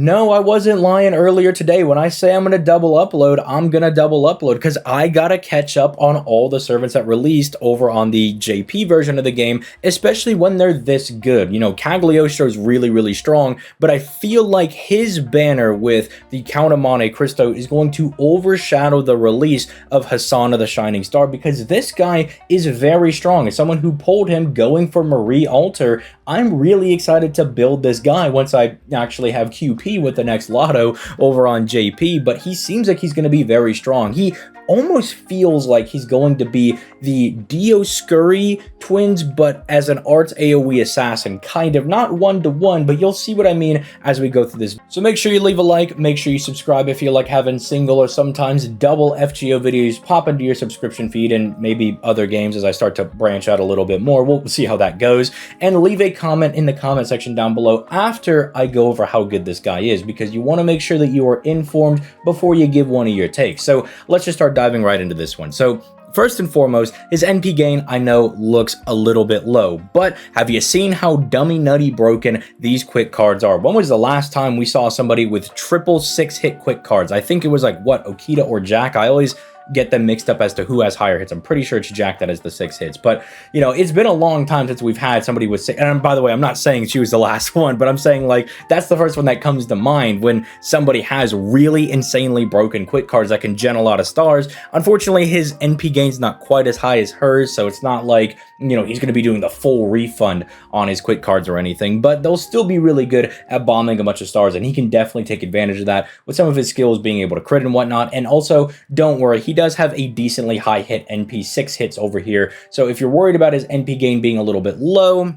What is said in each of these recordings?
No, I wasn't lying earlier today. When I say I'm going to double upload, I'm going to double upload because I got to catch up on all the servants that released over on the JP version of the game, especially when they're this good. You know, Cagliostro is really, really strong, but I feel like his banner with the Count of Monte Cristo is going to overshadow the release of Hassan of the Shining Star because this guy is very strong. As someone who pulled him going for Marie Alter, I'm really excited to build this guy once I actually have QP with the next lotto over on JP, but he seems like he's going to be very strong. He almost feels like he's going to be the Dioscuri twins, but as an arts AoE assassin, kind of, not one-to-one, but you'll see what I mean as we go through this. So make sure you leave a like, make sure you subscribe if you like having single or sometimes double FGO videos pop into your subscription feed, and maybe other games as I start to branch out a little bit more. We'll see how that goes, and leave a comment in the comment section down below after I go over how good this guy is, because you want to make sure that you are informed before you give one of your takes. So let's just start diving right into this one. So first and foremost, his NP gain, I know, looks a little bit low, but have you seen how dummy nutty broken these quick cards are? When was the last time we saw somebody with triple 6-hit quick cards? I think it was like, what, Okita or Jack? I always get them mixed up as to who has higher hits. I'm pretty sure it's Jack that has the 6 hits, but you know, it's been a long time since we've had somebody with 6, and by the way, I'm not saying she was the last one, but I'm saying like that's the first one that comes to mind when somebody has really insanely broken quick cards that can gen a lot of stars. Unfortunately, his NP gain's not quite as high as hers, so it's not like, you know, he's going to be doing the full refund on his quick cards or anything, but they'll still be really good at bombing a bunch of stars, and he can definitely take advantage of that with some of his skills being able to crit and whatnot. And also, don't worry, he does have a decently high hit NP, 6 hits over here, so if you're worried about his NP gain being a little bit low,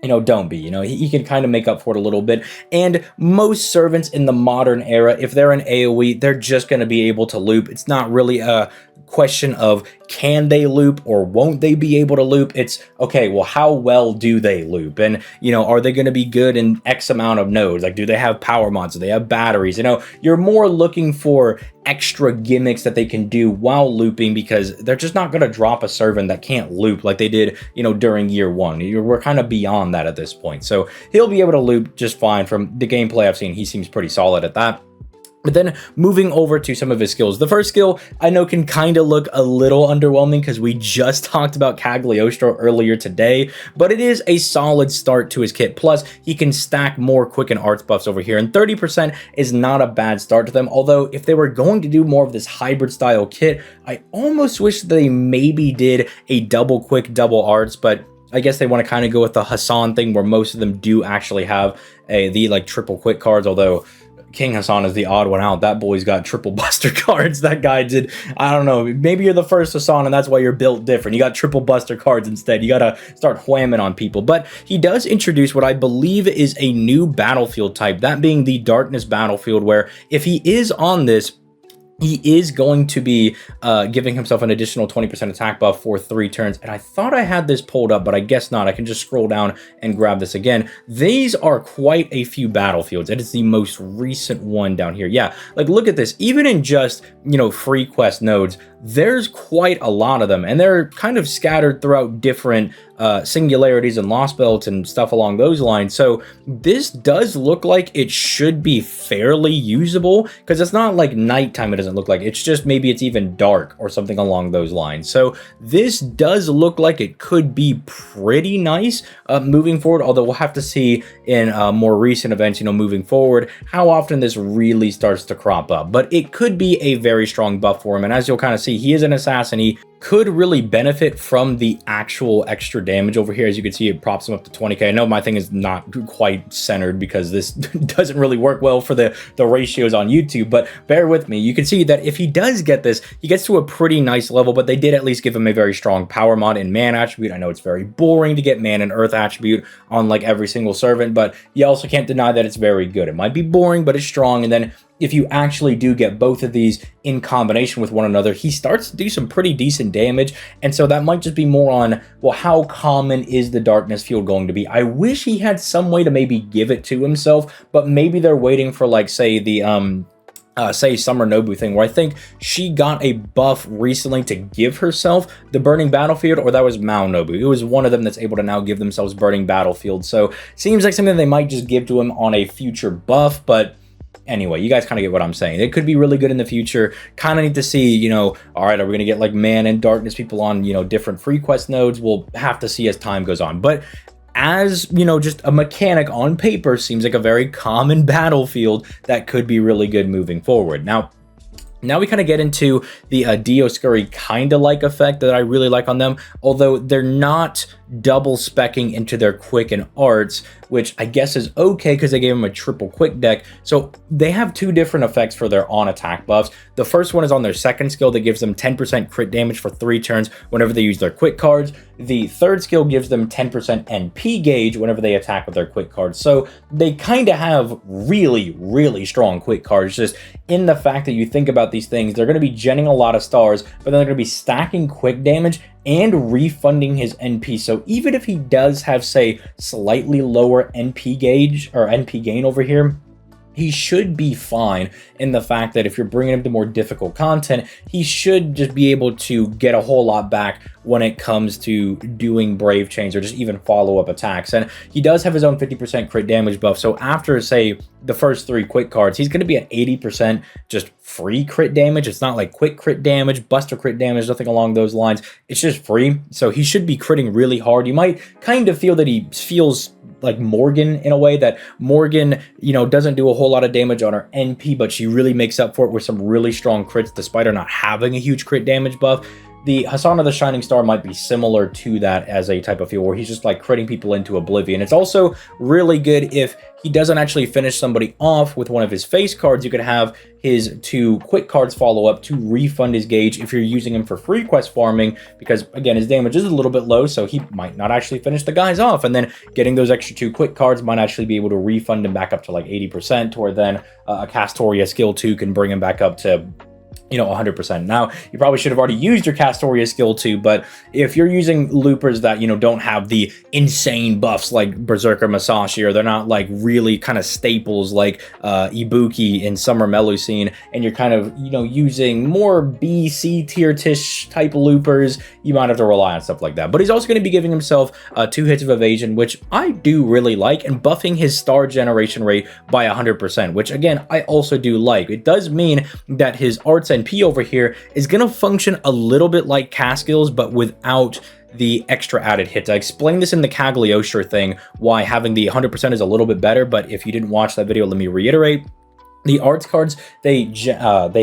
you know, don't be. You know, he can kind of make up for it a little bit. And most servants in the modern era, if they're an AoE, they're just going to be able to loop. It's not really a question of can they loop or won't they be able to loop. It's okay, well, how well do they loop? And, you know, are they going to be good in X amount of nodes? Like, do they have power mods? Do they have batteries? You know, you're more looking for extra gimmicks that they can do while looping, because they're just not going to drop a servant that can't loop like they did, you know, during year one. We're kind of beyond that at this point. So he'll be able to loop just fine. From the gameplay I've seen, he seems pretty solid at that. But then moving over to some of his skills. The first skill I know can kind of look a little underwhelming because we just talked about Cagliostro earlier today, but it is a solid start to his kit. Plus, he can stack more quick and arts buffs over here, and 30% is not a bad start to them. Although, if they were going to do more of this hybrid style kit, I almost wish they maybe did a double quick, double arts, but I guess they want to kind of go with the Hassan thing where most of them do actually have the like triple quick cards, although King Hassan is the odd one out. That boy's got triple buster cards. That guy did, I don't know, maybe you're the first Hassan and that's why you're built different. You got triple buster cards instead. You gotta start whamming on people. But he does introduce what I believe is a new battlefield type, that being the Darkness battlefield, where if he is on this, he is going to be giving himself an additional 20% attack buff for 3 turns. And I thought I had this pulled up, but I guess not. I can just scroll down and grab this again. These are quite a few battlefields. It is the most recent one down here. Yeah, like look at this. Even in just, you know, free quest nodes, there's quite a lot of them. And they're kind of scattered throughout different singularities and lost belts and stuff along those lines. So this does look like it should be fairly usable, because it's not like nighttime. It doesn't look like, it's just maybe it's even dark or something along those lines. So this does look like it could be pretty nice moving forward, although we'll have to see in more recent events, you know, moving forward, how often this really starts to crop up. But it could be a very strong buff for him, and as you'll kind of see, he is an assassin. He could really benefit from the actual extra damage over here. As you can see, it props him up to 20k. I know my thing is not quite centered because this doesn't really work well for the ratios on YouTube, but bear with me. You can see that if he does get this, he gets to a pretty nice level, but they did at least give him a very strong power mod and man attribute. I know it's very boring to get man and earth attribute on like every single servant, but you also can't deny that it's very good. It might be boring, but it's strong. And then if you actually do get both of these in combination with one another, he starts to do some pretty decent damage. And so that might just be more on, well, how common is the darkness field going to be? I wish he had some way to maybe give it to himself, but maybe they're waiting for, like, say the say Summer Nobu thing, where I think she got a buff recently to give herself the Burning Battlefield, or that was Mao Nobu. It was one of them that's able to now give themselves Burning Battlefield. So seems like something they might just give to him on a future buff, but anyway, you guys kind of get what I'm saying. It could be really good in the future. Kind of need to see, you know, all right, are we going to get like man and darkness people on, you know, different free quest nodes? We'll have to see as time goes on. But as, you know, just a mechanic on paper, seems like a very common battlefield that could be really good moving forward. Now we kind of get into the Dioscuri kind of like effect that I really like on them, although they're not double specking into their quick and arts, which I guess is okay because they gave them a triple quick deck. So they have two different effects for their on attack buffs. The first one is on their second skill that gives them 10% crit damage for 3 turns whenever they use their quick cards. The third skill gives them 10% NP gauge whenever they attack with their quick cards. So they kind of have really, really strong quick cards, just in the fact that you think about these things, they're going to be genning a lot of stars, but then they're going to be stacking quick damage and refunding his NP. So even if he does have, say, slightly lower NP gauge or NP gain over here, he should be fine in the fact that if you're bringing him to more difficult content, he should just be able to get a whole lot back when it comes to doing brave chains or just even follow-up attacks. And he does have his own 50% crit damage buff. So after, say, the first 3 quick cards, he's going to be at 80% just free crit damage. It's not like quick crit damage, buster crit damage, nothing along those lines. It's just free. So he should be critting really hard. You might kind of feel that he feels like Morgan in a way, that Morgan, you know, doesn't do a whole lot of damage on her NP, but she really makes up for it with some really strong crits despite her not having a huge crit damage buff. The Hassan of the Shining Star might be similar to that as a type of feel where he's just like critting people into oblivion. It's also really good if he doesn't actually finish somebody off with one of his face cards. You could have his 2 quick cards follow up to refund his gauge if you're using him for free quest farming, because again, his damage is a little bit low, so he might not actually finish the guys off, and then getting those extra 2 quick cards might actually be able to refund him back up to like 80%, to where then a Castoria skill 2 can bring him back up to, you know, 100%. Now, you probably should have already used your Castoria skill 2, but if you're using loopers that, you know, don't have the insane buffs like Berserker Masashi, or they're not like really kind of staples like Ibuki in Summer Melusine, and you're kind of, you know, using more B, C tier tish type loopers, you might have to rely on stuff like that. But he's also going to be giving himself 2 hits of evasion, which I do really like, and buffing his star generation rate by 100%, which again, I also do like. It does mean that his arts NP over here is going to function a little bit like Caskills, but without the extra added hits. I explained this in the Cagliostro thing, why having the 100% is a little bit better, but if you didn't watch that video, let me reiterate. The arts cards, they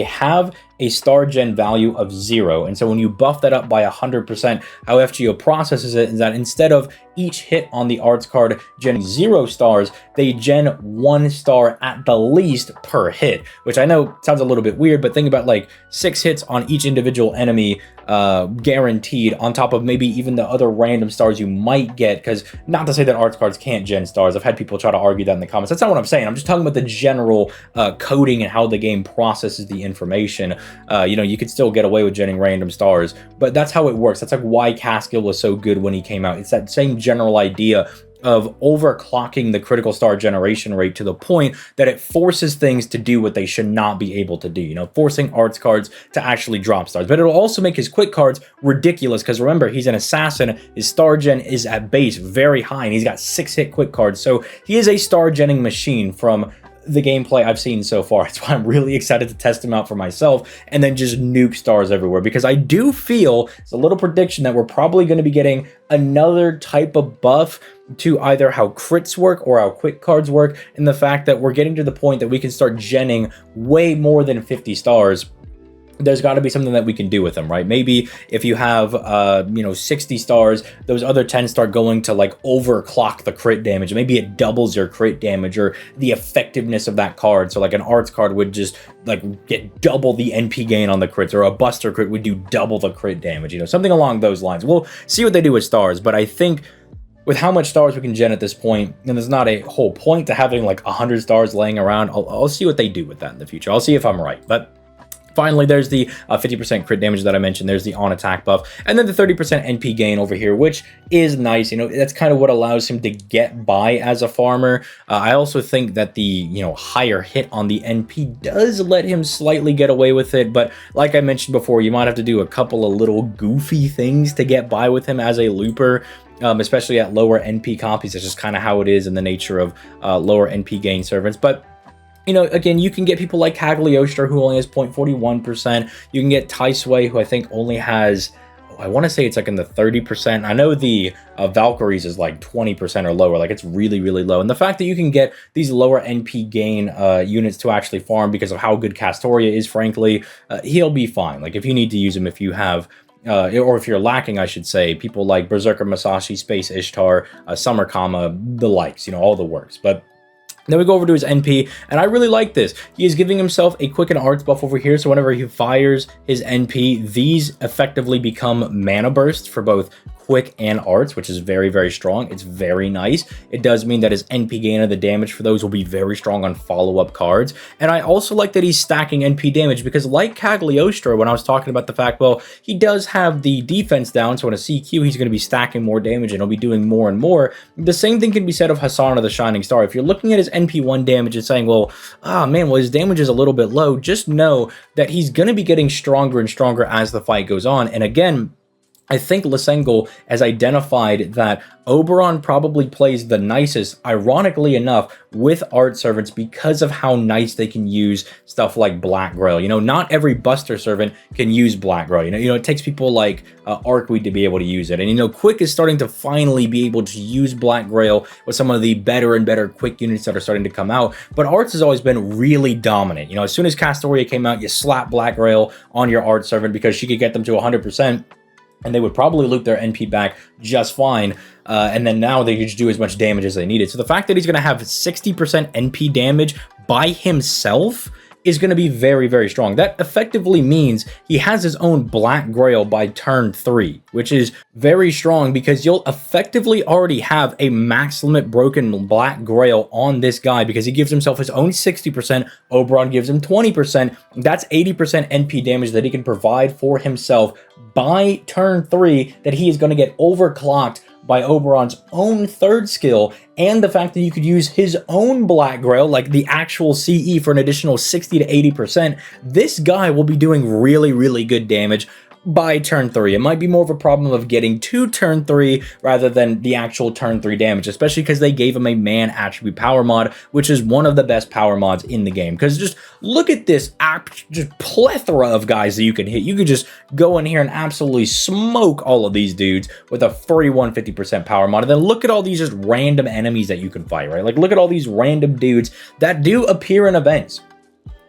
have a star gen value of 0, and so when you buff that up by 100%, how FGO processes it is that instead of each hit on the arts card genning 0 stars, they gen 1 star at the least per hit, which I know sounds a little bit weird, but think about like 6 hits on each individual enemy guaranteed, on top of maybe even the other random stars you might get, because not to say that arts cards can't gen stars. I've had people try to argue that in the comments. That's not what I'm saying. I'm just talking about the general coding and how the game processes the information. You know, you could still get away with genning random stars, but that's how it works. That's like why Caskill was so good when he came out. It's that same general idea of overclocking the critical star generation rate to the point that it forces things to do what they should not be able to do, you know, forcing arts cards to actually drop stars. But it'll also make his quick cards ridiculous, because remember, he's an assassin. His star gen is at base very high, and he's got 6-hit quick cards, so he is a star genning machine from the gameplay I've seen so far. That's why I'm really excited to test him out for myself and then just nuke stars everywhere, because I do feel, it's a little prediction, that we're probably going to be getting another type of buff to either how crits work or how quick cards work, and the fact that we're getting to the point that we can start genning way more than 50 stars. There's got to be something that we can do with them, right? Maybe if you have, you know, 60 stars, those other 10 start going to like overclock the crit damage. Maybe it doubles your crit damage or the effectiveness of that card. So like an arts card would just like get double the NP gain on the crits, or a buster crit would do double the crit damage, you know, something along those lines. We'll see what they do with stars, but I think with how much stars we can gen at this point, and there's not a whole point to having like 100 stars laying around, I'll see what they do with that in the future. I'll see if I'm right, but finally, there's the 50% crit damage that I mentioned. There's the on-attack buff. And then the 30% NP gain over here, which is nice. You know, that's kind of what allows him to get by as a farmer. I also think that the, you know, higher hit on the NP does let him slightly get away with it. But like I mentioned before, you might have to do a couple of little goofy things to get by with him as a looper. Especially at lower NP copies. That's just kind of how it is in the nature of lower NP gain servants. But you know, again, you can get people like Cagliostro, who only has 0.41%. You can get Taisui, who I think only has, I want to say it's like in the 30%. I know the Valkyries is like 20% or lower. Like it's really, really low. And the fact that you can get these lower NP gain units to actually farm because of how good Castoria is, frankly, he'll be fine. Like if you need to use him, if you have or if you're lacking, I should say, people like Berserker Masashi, Space Ishtar, Summer Kama, the likes, you know, all the works. But then we go over to his NP, and I really like this. He is giving himself a quicken arts buff over here, so whenever he fires his NP, these effectively become mana bursts for both quick and arts, which is very, very strong. It's very nice. It does mean that his NP gain of the damage for those will be very strong on follow-up cards. And I also like that he's stacking NP damage, because like Cagliostro, when I was talking about the fact, well, he does have the defense down, so in a CQ, he's going to be stacking more damage and he'll be doing more and more. The same thing can be said of Hassan of the Shining Star. If you're looking at his NP1 damage and saying, well, man, well, his damage is a little bit low, just know that he's going to be getting stronger and stronger as the fight goes on. And again, I think Lisengel has identified that Oberon probably plays the nicest, ironically enough, with art servants because of how nice they can use stuff like Black Grail. You know, not every Buster servant can use Black Grail. You know, it takes people like Arcweed to be able to use it. And, you know, Quick is starting to finally be able to use Black Grail with some of the better and better Quick units that are starting to come out. But Arts has always been really dominant. You know, as soon as Castoria came out, you slap Black Grail on your art servant because she could get them to 100%. And they would probably loop their NP back just fine. And then now they could just do as much damage as they needed. So the fact that he's going to have 60% NP damage by himself is going to be very, very strong. That effectively means he has his own Black Grail by turn 3, which is very strong because you'll effectively already have a max limit broken Black Grail on this guy because he gives himself his own 60%, Oberon gives him 20%. That's 80% NP damage that he can provide for himself by turn 3 that he is going to get overclocked by Oberon's own third skill, and the fact that you could use his own Black Grail, like the actual CE, for an additional 60 to 80%, this guy will be doing really, really good damage by turn 3. It might be more of a problem of getting to turn 3 rather than the actual turn 3 damage, especially because they gave him a man attribute power mod, which is one of the best power mods in the game. Because just look at this just plethora of guys that you can hit. You could just go in here and absolutely smoke all of these dudes with a free 150% power mod. And then look at all these just random enemies that you can fight, right? Like, look at all these random dudes that do appear in events.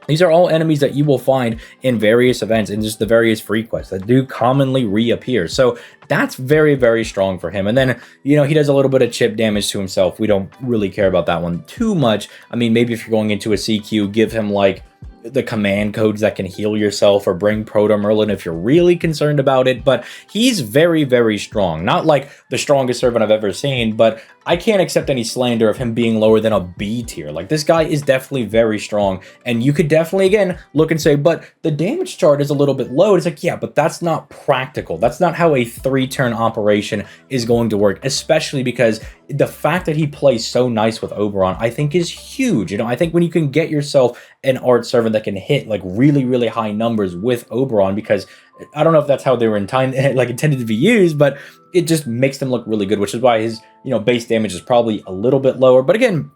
These are all enemies that you will find in various events and just the various free quests that do commonly reappear. So that's very, very strong for him. And then, you know, he does a little bit of chip damage to himself. We don't really care about that one too much. I mean, maybe if you're going into a CQ, give him like the command codes that can heal yourself, or bring Proto Merlin if you're really concerned about it. But he's very, very strong. Not like the strongest servant I've ever seen, but I can't accept any slander of him being lower than a B tier. Like, this guy is definitely very strong, and you could definitely, again, look and say, but the damage chart is a little bit low. It's like, yeah, but that's not practical. That's not how a 3-turn operation is going to work, especially because the fact that he plays so nice with Oberon, I think, is huge. You know, I think when you can get yourself an art servant that can hit like really, really high numbers with Oberon, because I don't know if that's how they were intended to be used, but it just makes them look really good, which is why his, you know, base damage is probably a little bit lower. But again,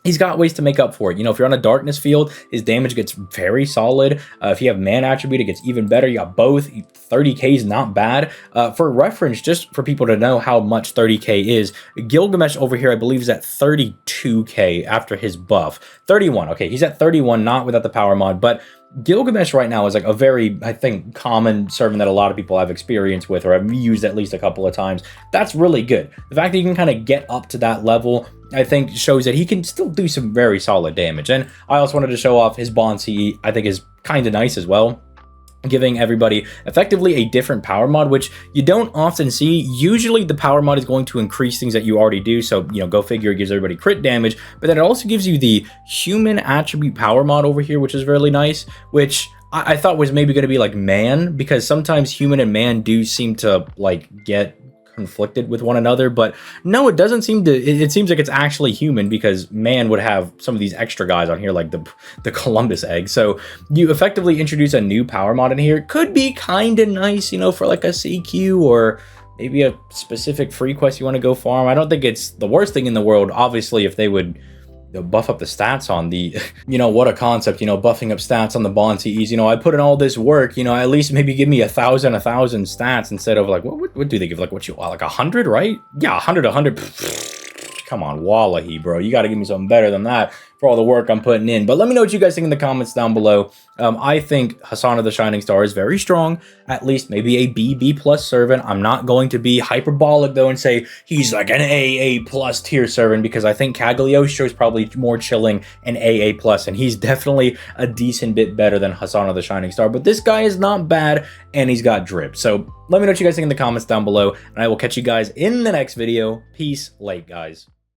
he's got ways to make up for it. You know, if you're on a darkness field, his damage gets very solid. If you have man attribute, it gets even better. You got both. 30k is not bad. For reference, just for people to know how much 30k is, Gilgamesh over here, I believe, is at 32k after his buff. 31. Okay, he's at 31, not without the power mod, but Gilgamesh right now is like a very, I think, common servant that a lot of people have experience with, or have used at least a couple of times. That's really good. The fact that you can kind of get up to that level, I think, shows that he can still do some very solid damage. And I also wanted to show off his Bond CE, I think, is kind of nice as well, giving everybody effectively a different power mod, which you don't often see. Usually the power mod is going to increase things that you already do, so, you know, go figure, it gives everybody crit damage, but then it also gives you the human attribute power mod over here, which is really nice, which I thought was maybe going to be like man, because sometimes human and man do seem to like get conflicted with one another, but no, it doesn't seem to. It seems like it's actually human, because man would have some of these extra guys on here, like the Columbus egg. So you effectively introduce a new power mod in here. Could be kind of nice, you know, for like a CQ or maybe a specific free quest you want to go farm. I don't think it's the worst thing in the world, obviously, if they would they'll buff up the stats on the, you know, what a concept, you know, buffing up stats on the Bontees. You know, I put in all this work, you know, at least maybe give me 1,000 stats instead of like, what do they give? Like, what you, like 100, right? Yeah, 100. Come on, wallahi, bro. You got to give me something better than that for all the work I'm putting in. But let me know what you guys think in the comments down below. I think Hassan of the Shining Star is very strong, at least maybe a B+ servant. I'm not going to be hyperbolic though and say he's like an AA+ tier servant, because I think Cagliostro is probably more chilling an AA+, and he's definitely a decent bit better than Hassan of the Shining Star. But this guy is not bad, and he's got drip. So let me know what you guys think in the comments down below, and I will catch you guys in the next video. Peace, late guys.